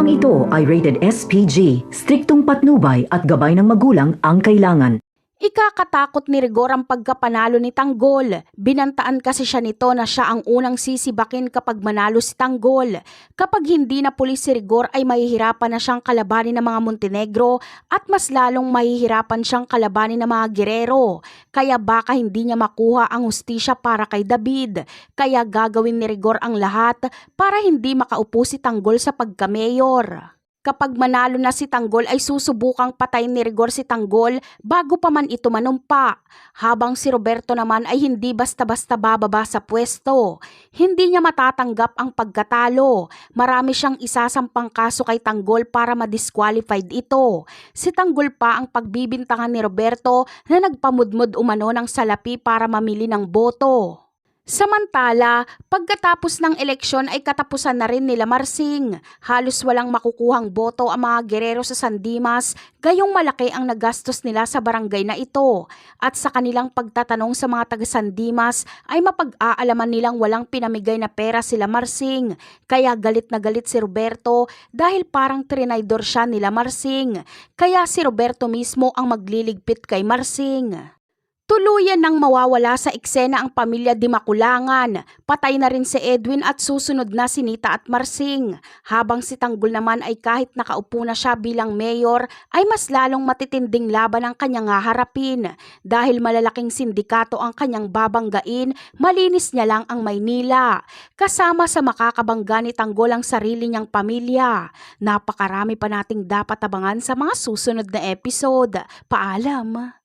Programang ito ay rated SPG, striktong patnubay at gabay ng magulang ang kailangan. Ikakatakot ni Rigor ang pagkapanalo ni Tanggol. Binantaan kasi siya nito na siya ang unang sisibakin kapag manalo si Tanggol. Kapag hindi na pulis si Rigor ay mahihirapan na siyang kalabanin ng mga Montenegro at mas lalong mahihirapan siyang kalabanin ng mga Guerrero. Kaya baka hindi niya makuha ang hustisya para kay David. Kaya gagawin ni Rigor ang lahat para hindi makaupo si Tanggol sa pagka-mayor. Kapag manalo na si Tanggol ay susubukang patayin ni Rigor si Tanggol bago pa man ito manumpa. Habang si Roberto naman ay hindi basta-basta bababa sa pwesto. Hindi niya matatanggap ang pagkatalo. Marami siyang isasampang kaso kay Tanggol para ma-disqualified ito. Si Tanggol pa ang pagbibintangan ni Roberto na nagpamudmod umano ng salapi para mamili ng boto. Samantala, pagkatapos ng eleksyon ay katapusan na rin nila Marsing. Halos walang makukuhang boto ang mga Guerrero sa San Dimas, gayong malaki ang nagastos nila sa barangay na ito. At sa kanilang pagtatanong sa mga taga San Dimas ay mapag-aalaman nilang walang pinamigay na pera sila Marsing. Kaya galit na galit si Roberto dahil parang trinaydor siya nila Marsing. Kaya si Roberto mismo ang magliligpit kay Marsing. Tuluyan nang mawawala sa eksena ang pamilya Di Makulangan. Patay na rin si Edwin at susunod na si Nita at Marsing. Habang si Tanggol naman ay kahit nakaupo na siya bilang mayor ay mas lalong matitinding laban ang kanyang haharapin. Dahil malalaking sindikato ang kanyang babanggain, malinis niya lang ang Maynila. Kasama sa makakabangga ni Tanggol ang sarili niyang pamilya. Napakarami pa nating dapat abangan sa mga susunod na episode. Paalam!